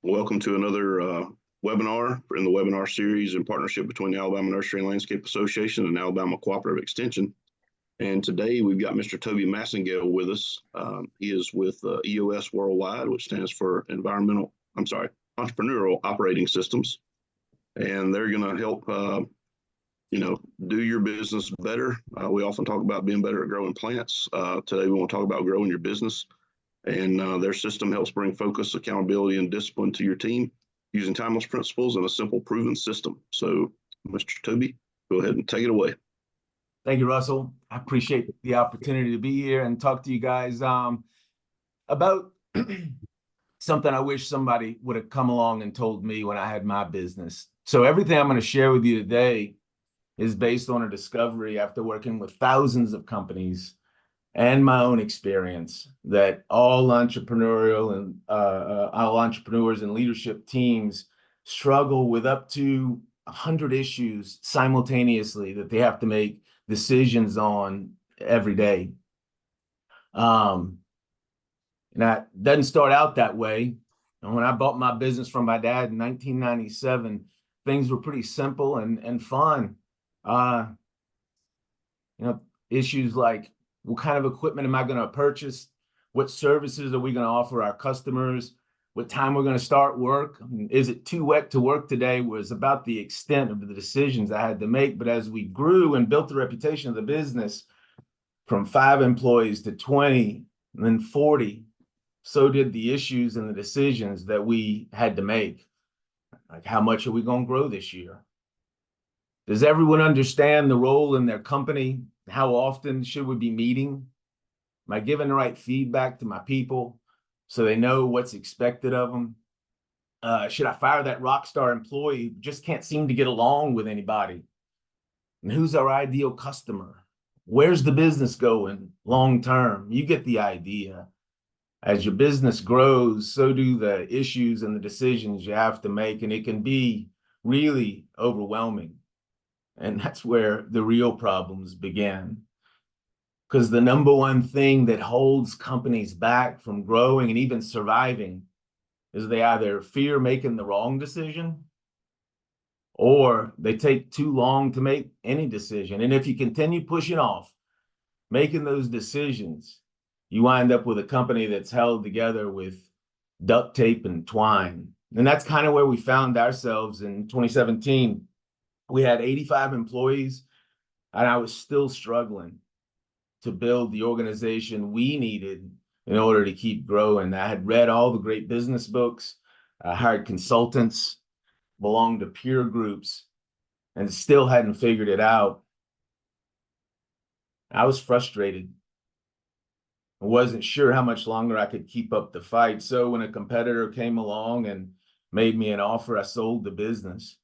Welcome to another webinar in the webinar series in partnership between the Alabama Nursery and Landscape Association and Alabama Cooperative Extension. And today we've got Mr. Toby Massengale with us. He is with EOS Worldwide, which stands for Entrepreneurial Operating Systems. And they're going to help, do your business better. We often talk about being better at growing plants. Today we want to talk about growing your business. And their system helps bring focus, accountability, and discipline to your team using timeless principles and a simple, proven system. So, Mr. Toby, go ahead and take it away. Thank you, Russell. I appreciate the opportunity to be here and talk to you guys about something I wish somebody would have come along and told me when I had my business. So everything I'm going to share with you today is based on a discovery after working with thousands of companies and my own experience that all entrepreneurial and all entrepreneurs and leadership teams struggle with up to 100 issues simultaneously that they have to make decisions on every day. And that doesn't start out that way. And when I bought my business from my dad in 1997, things were pretty simple and fun. Issues like, what kind of equipment am I going to purchase? What services are we going to offer our customers? What time we're going to start work? Is it too wet to work today? Was about the extent of the decisions I had to make. But as we grew and built the reputation of the business from 5 employees to 20 and then 40, so did the issues and the decisions that we had to make. Like, how much are we going to grow this year? Does everyone understand the role in their company? How often should we be meeting? Am I giving the right feedback to my people so they know what's expected of them? Should I fire that rock star employee who just can't seem to get along with anybody? And who's our ideal customer? Where's the business going long term? You get the idea. As your business grows, so do the issues and the decisions you have to make, and it can be really overwhelming. And that's where the real problems begin. Because the number one thing that holds companies back from growing and even surviving is they either fear making the wrong decision or they take too long to make any decision. And if you continue pushing off making those decisions, you wind up with a company that's held together with duct tape and twine. And that's kind of where we found ourselves in 2017. We had 85 employees, and I was still struggling to build the organization we needed in order to keep growing. I had read all the great business books, hired consultants, belonged to peer groups, and still hadn't figured it out. I was frustrated. I wasn't sure how much longer I could keep up the fight. So when a competitor came along and made me an offer, I sold the business.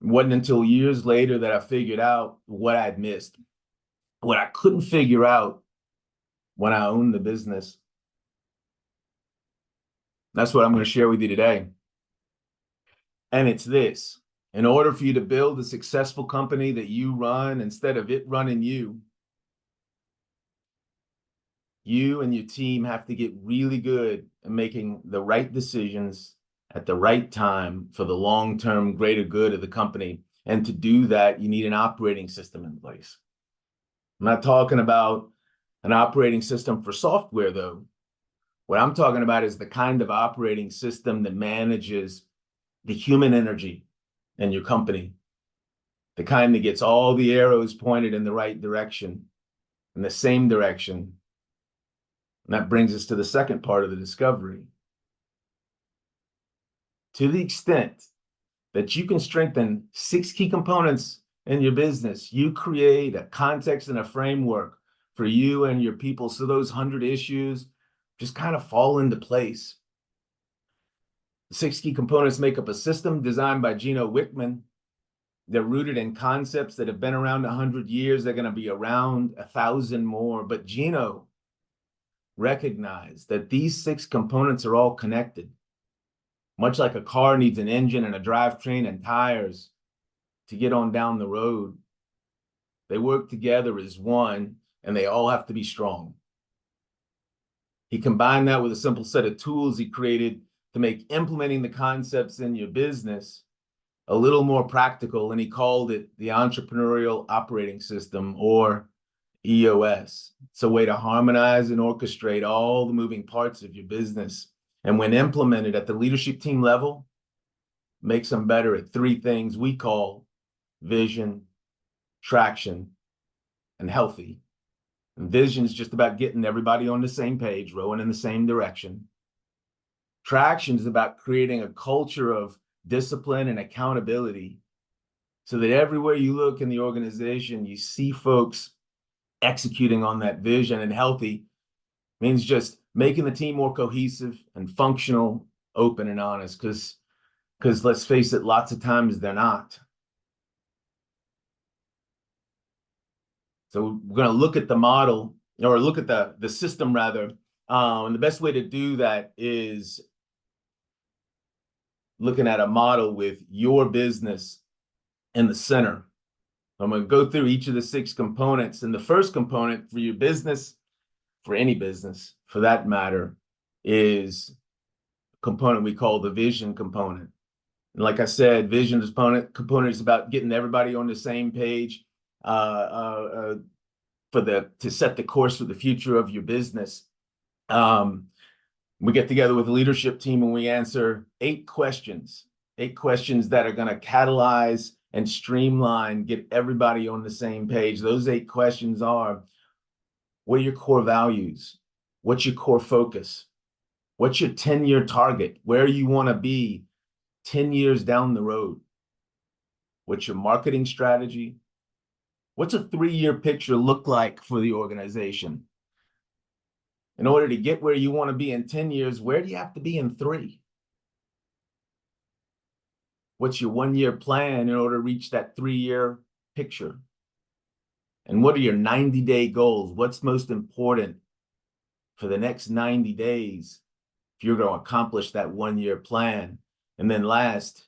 It wasn't until years later that I figured out what I'd missed, what I couldn't figure out when I owned the business. That's what I'm going to share with you today. And it's this: in order for you to build a successful company that you run instead of it running you, you and your team have to get really good at making the right decisions at the right time for the long-term greater good of the company. And to do that, you need an operating system in place. I'm not talking about an operating system for software, though. What I'm talking about is the kind of operating system that manages the human energy in your company, the kind that gets all the arrows pointed in the right direction, in the same direction. And that brings us to the second part of the discovery. To the extent that you can strengthen 6 key components in your business, you create a context and a framework for you and your people so those 100 issues just kind of fall into place. The 6 key components make up a system designed by Gino Wickman. They're rooted in concepts that have been around 100 years. They're going to be around 1,000 more. But Gino recognized that these 6 components are all connected. Much like a car needs an engine and a drivetrain and tires to get on down the road, they work together as one, and they all have to be strong. He combined that with a simple set of tools he created to make implementing the concepts in your business a little more practical, and he called it the Entrepreneurial Operating System, or EOS. It's a way to harmonize and orchestrate all the moving parts of your business. And when implemented at the leadership team level, makes them better at three things we call vision, traction, and healthy. And vision is just about getting everybody on the same page, rowing in the same direction. Traction is about creating a culture of discipline and accountability so that everywhere you look in the organization, you see folks executing on that vision. And healthy means just making the team more cohesive and functional, open and honest, because let's face it, lots of times they're not. So we're going to look at the model, or look at the system rather. And the best way to do that is looking at a model with your business in the center. I'm going to go through each of the 6 components. And the first component for your business, for any business for that matter, is a component we call the vision component. And like I said, vision component is about getting everybody on the same page to set the course for the future of your business. We get together with the leadership team and we answer 8 questions that are going to catalyze and streamline, get everybody on the same page. Those 8 questions are: what are your core values? What's your core focus? What's your 10-year target? Where you want to be 10 years down the road? What's your marketing strategy? What's a 3-year picture look like for the organization? In order to get where you want to be in 10 years, where do you have to be in 3? What's your 1-year plan in order to reach that 3-year picture? And what are your 90-day goals? What's most important for the next 90 days if you're going to accomplish that 1-year plan? And then last,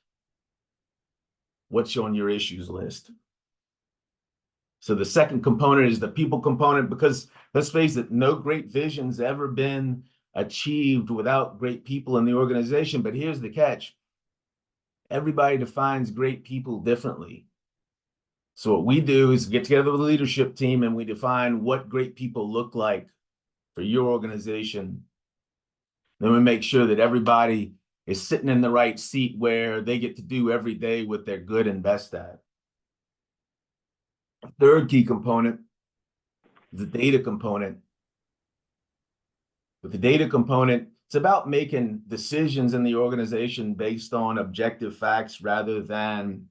what's on your issues list? So the second component is the people component, because let's face it, no great vision's ever been achieved without great people in the organization. But here's the catch. Everybody defines great people differently. So what we do is get together with the leadership team and we define what great people look like for your organization. Then we make sure that everybody is sitting in the right seat where they get to do every day what they're good and best at. A third key component is the data component. With the data component, it's about making decisions in the organization based on objective facts rather than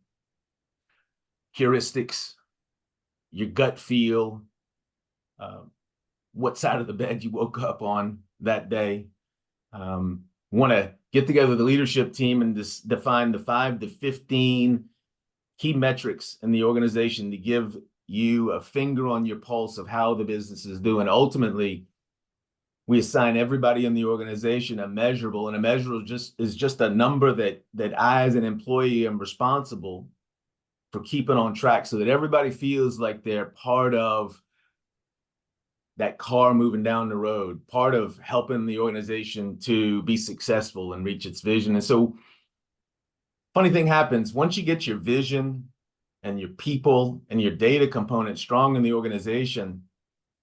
heuristics, your gut feel, what side of the bed you woke up on that day. Want to get together with the leadership team and just define the 5 to 15 key metrics in the organization to give you a finger on your pulse of how the business is doing. Ultimately, we assign everybody in the organization a measurable, and a measurable is just a number that I, as an employee, am responsible for keeping on track, so that everybody feels like they're part of that car moving down the road, part of helping the organization to be successful and reach its vision. And so, funny thing happens, once you get your vision and your people and your data component strong in the organization,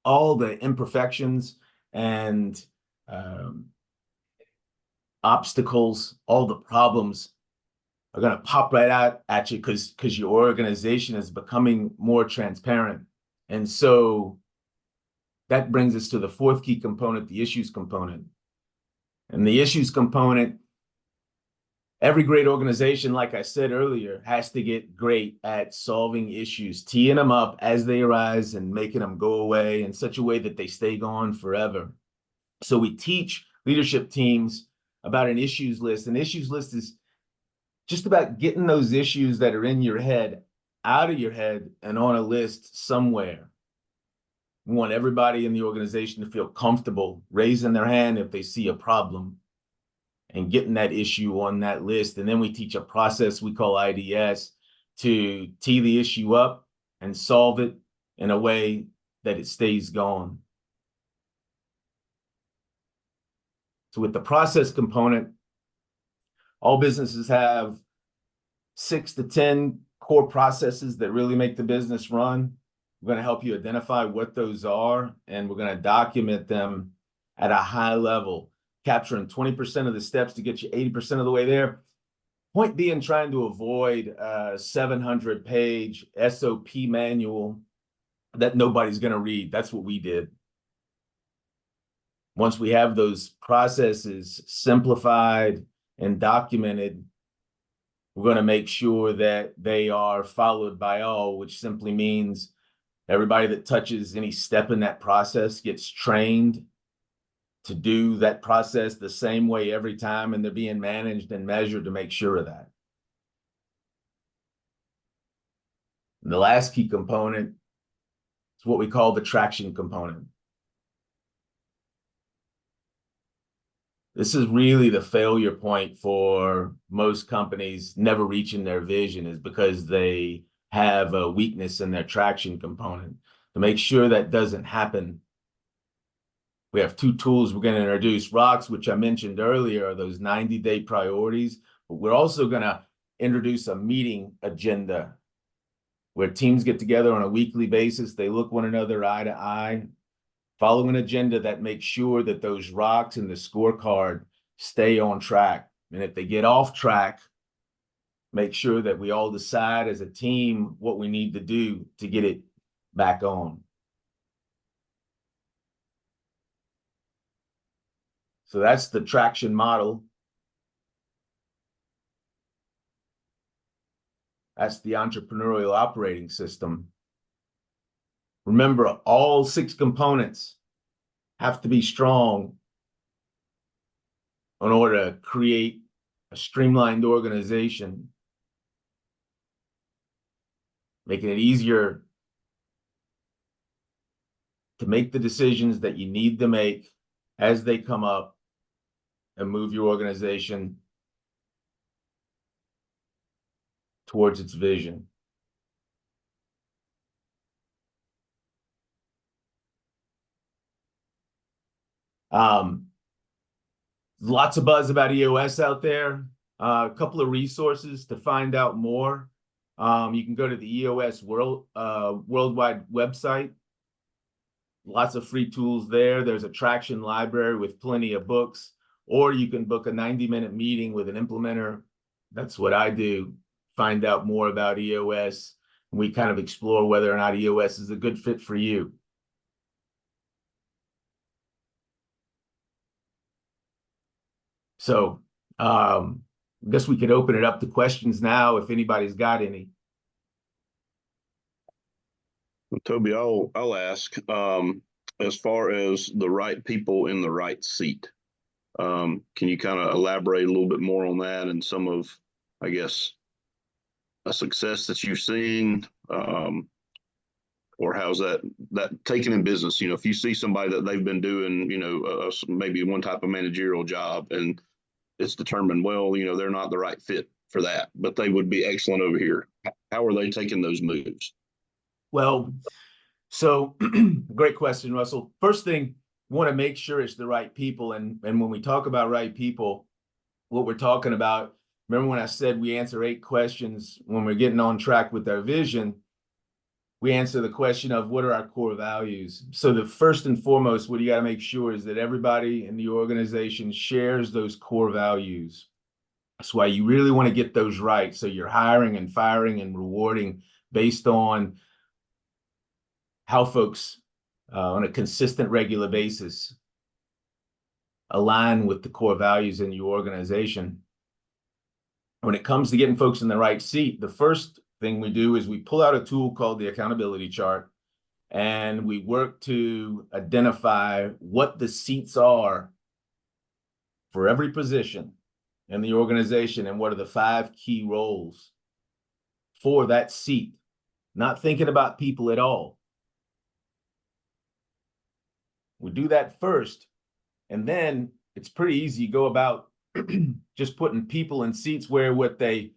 all the imperfections and obstacles, all the problems are going to pop right out at you because your organization is becoming more transparent. And so that brings us to the 4th key component, the issues component. And the issues component, every great organization, like I said earlier, has to get great at solving issues, teeing them up as they arise and making them go away in such a way that they stay gone forever. So we teach leadership teams about an issues list. An issues list is just about getting those issues that are in your head out of your head and on a list somewhere. We want everybody in the organization to feel comfortable raising their hand if they see a problem and getting that issue on that list. And then we teach a process we call IDS to tee the issue up and solve it in a way that it stays gone. So with the process component, all businesses have 6 to 10 core processes that really make the business run. We're going to help you identify what those are, and we're going to document them at a high level, capturing 20% of the steps to get you 80% of the way there. Point being, trying to avoid a 700-page SOP manual that nobody's going to read. That's what we did. Once we have those processes simplified and documented, we're going to make sure that they are followed by all, which simply means everybody that touches any step in that process gets trained to do that process the same way every time, and they're being managed and measured to make sure of that. And the last key component is what we call the traction component. This is really the failure point for most companies never reaching their vision, is because they have a weakness in their traction component. To make sure that doesn't happen, we have 2 tools we're going to introduce. Rocks, which I mentioned earlier, are those 90-day priorities, but we're also going to introduce a meeting agenda where teams get together on a weekly basis. They look one another eye to eye, follow an agenda that makes sure that those rocks in the scorecard stay on track. And if they get off track, make sure that we all decide as a team what we need to do to get it back on. So that's the traction model. That's the entrepreneurial operating system. Remember, all 6 components have to be strong in order to create a streamlined organization, making it easier to make the decisions that you need to make as they come up and move your organization towards its vision. Lots of buzz about EOS out there. A couple of resources to find out more. You can go to the EOS worldwide website. Lots of free tools there. There's a traction library with plenty of books, or you can book a 90-minute meeting with an implementer. That's what I do. Find out more about EOS. We kind of explore whether or not EOS is a good fit for you. So I guess we could open it up to questions now if anybody's got any. Toby, I'll ask, as far as the right people in the right seat. Can you kind of elaborate a little bit more on that and some of, I guess, a success that you've seen, or how's that taken in business? You know, if you see somebody that they've been doing, you know, maybe one type of managerial job, and it's determined, well, you know, they're not the right fit for that, but they would be excellent over here. How are they taking those moves? Well, so great question, Russell. First thing, we want to make sure it's the right people. And when we talk about right people, what we're talking about, remember when I said we answer 8 questions when we're getting on track with our vision? We answer the question of what are our core values. So the first and foremost, what you got to make sure is that everybody in the organization shares those core values. That's why you really want to get those right. So you're hiring and firing and rewarding based on how folks on a consistent, regular basis align with the core values in your organization. When it comes to getting folks in the right seat, the first thing we do is we pull out a tool called the accountability chart, and we work to identify what the seats are for every position in the organization and what are the 5 key roles for that seat. Not thinking about people at all. We do that first, and then it's pretty easy to go about just putting people in seats where what they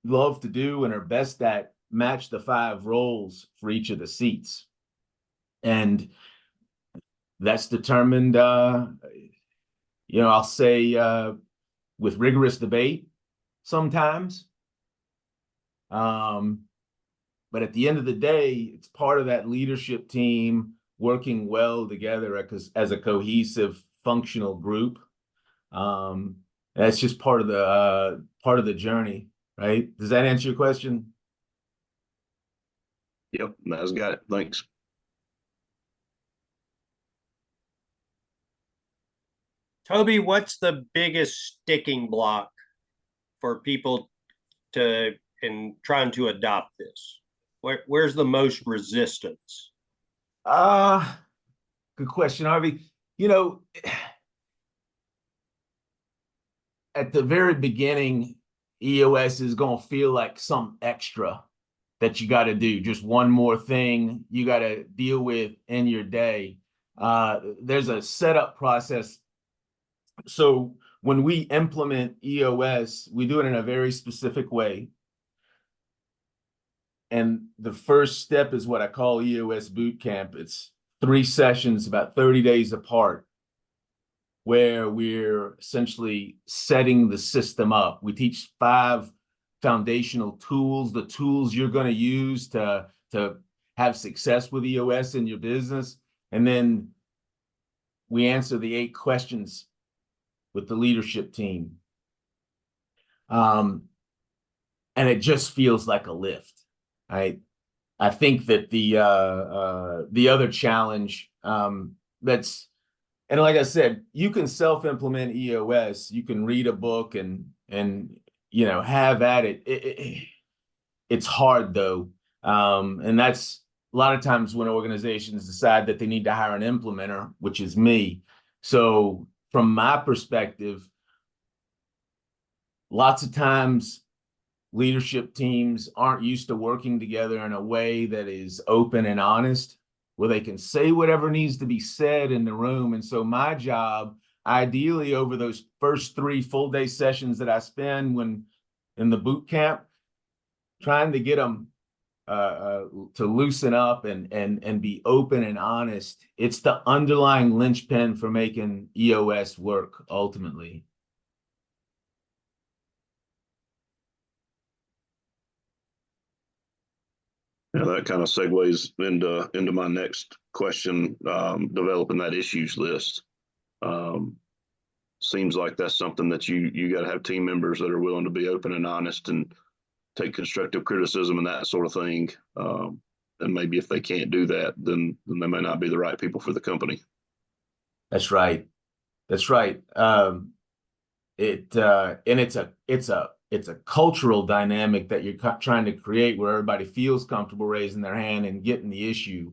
love to do and are best at match the 5 roles for each of the seats. And that's determined I'll say with rigorous debate sometimes. But at the end of the day, it's part of that leadership team working well together as a cohesive, functional group. That's just part of the journey, right? Does that answer your question? Yep, that's got it. Thanks. Toby, what's the biggest sticking block for people in trying to adopt this? Where's the most resistance? Good question, Harvey. At the very beginning, EOS is going to feel like some extra that you got to do, just one more thing you got to deal with in your day. There's a setup process. So when we implement EOS, we do it in a very specific way. And the first step is what I call EOS boot camp. It's 3 sessions, about 30 days apart, where we're essentially setting the system up. We teach 5 foundational tools, the tools you're going to use to have success with EOS in your business. And then we answer the 8 questions with the leadership team. And it just feels like a lift. I think that the other challenge that's, and like I said, you can self-implement EOS. You can read a book and have at it. It's hard though, and that's a lot of times when organizations decide that they need to hire an implementer, which is me. So from my perspective, lots of times leadership teams aren't used to working together in a way that is open and honest, where they can say whatever needs to be said in the room. And so my job, ideally over those first 3 full day sessions that I spend when in the boot camp, trying to get them to loosen up and be open and honest. It's the underlying linchpin for making EOS work ultimately. Yeah, that kind of segues into my next question, developing that issues list. Seems like that's something that you got to have team members that are willing to be open and honest and take constructive criticism and that sort of thing. And maybe if they can't do that, then they may not be the right people for the company. That's right. That's right. And it's a cultural dynamic that you're trying to create where everybody feels comfortable raising their hand and getting the issue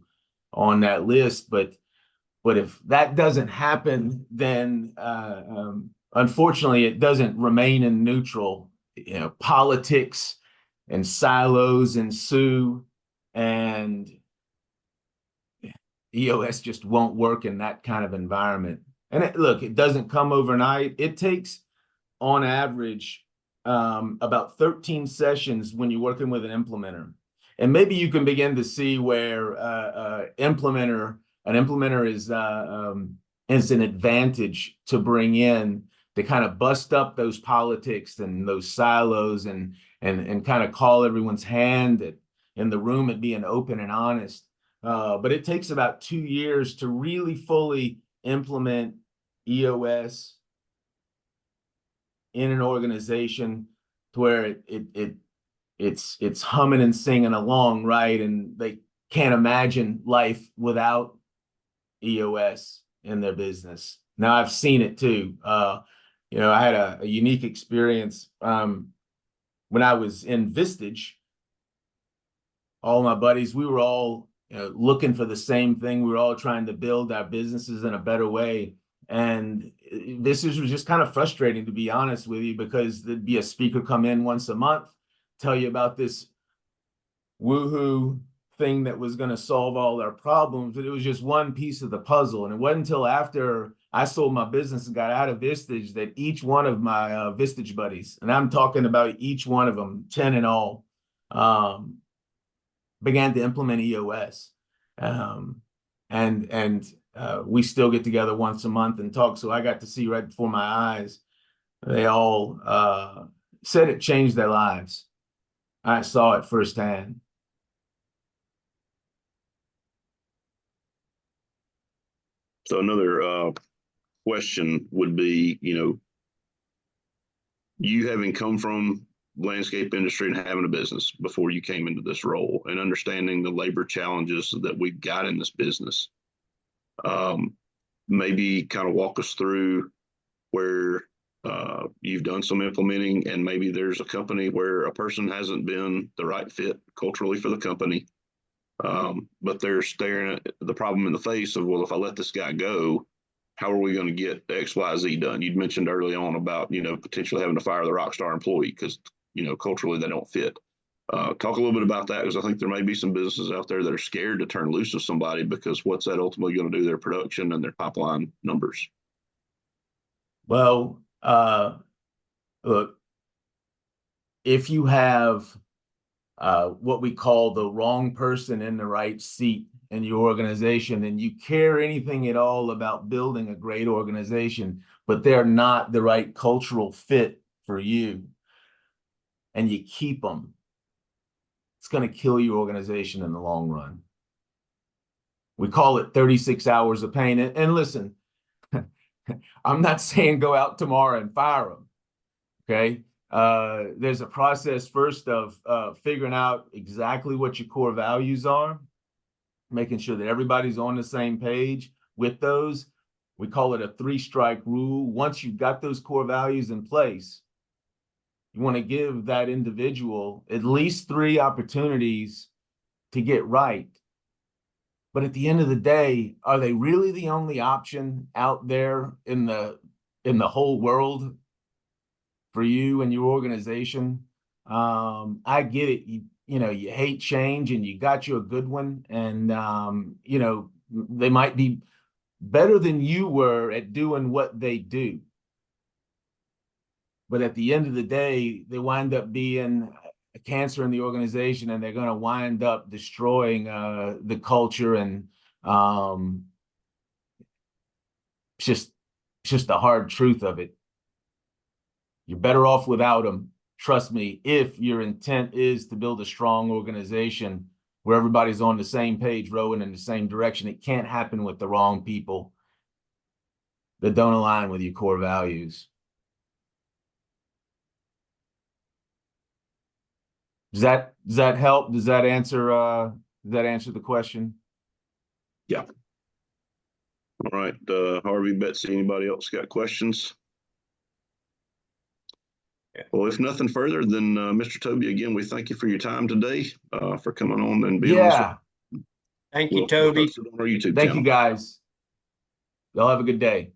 on that list. But if that doesn't happen, then unfortunately it doesn't remain in neutral. Politics and silos ensue, and EOS just won't work in that kind of environment. And it doesn't come overnight. It takes, on average, about 13 sessions when you're working with an implementer. And maybe you can begin to see where an implementer is an advantage to bring in to kind of bust up those politics and those silos and kind of call everyone's hand in the room at being open and honest. But it takes about 2 years to really fully implement EOS in an organization to where it's humming and singing along, right? And they can't imagine life without EOS in their business. Now I've seen it too. I had a unique experience when I was in Vistage. All my buddies, we were all looking for the same thing. We were all trying to build our businesses in a better way. And this was just kind of frustrating, to be honest with you, because there'd be a speaker come in once a month, tell you about this woohoo thing that was going to solve all our problems, but it was just one piece of the puzzle. And it wasn't until after I sold my business and got out of Vistage that each one of my Vistage buddies, and I'm talking about each one of them, 10 in all, began to implement EOS. And we still get together once a month and talk. So I got to see right before my eyes, they all said it changed their lives. I saw it firsthand. So another question would be, you having come from landscape industry and having a business before you came into this role and understanding the labor challenges that we've got in this business. Maybe kind of walk us through where you've done some implementing, and maybe there's a company where a person hasn't been the right fit culturally for the company, but they're staring at the problem in the face of, well, if I let this guy go, how are we going to get X, Y, Z done? You'd mentioned early on about, potentially having to fire the rock star employee because, culturally they don't fit. Talk a little bit about that, because I think there may be some businesses out there that are scared to turn loose of somebody, because what's that ultimately going to do to their production and their top line numbers? Well, look, if you have what we call the wrong person in the right seat in your organization, and you care anything at all about building a great organization, but they're not the right cultural fit for you, and you keep them, it's going to kill your organization in the long run. We call it 36 hours of pain. And listen, I'm not saying go out tomorrow and fire them, okay? There's a process first of figuring out exactly what your core values are, making sure that everybody's on the same page with those. We call it a 3-strike rule. Once you've got those core values in place, you want to give that individual at least 3 opportunities to get right. But at the end of the day, are they really the only option out there in the whole world for you and your organization? I get it. You hate change, and you got you a good one, and they might be better than you were at doing what they do. But at the end of the day, they wind up being a cancer in the organization, and they're going to wind up destroying the culture. And it's just the hard truth of it. You're better off without them. Trust me, if your intent is to build a strong organization where everybody's on the same page, rowing in the same direction, it can't happen with the wrong people that don't align with your core values. Does that help? Does that answer the question? Yeah. All right. Harvey, Betsy, anybody else got questions? Yeah. Well, if nothing further, then Mr. Toby, again, we thank you for your time today, for coming on and being on this. Thank you, Toby. We'll post it on our YouTube Thank channel. you, guys. Y'all have a good day.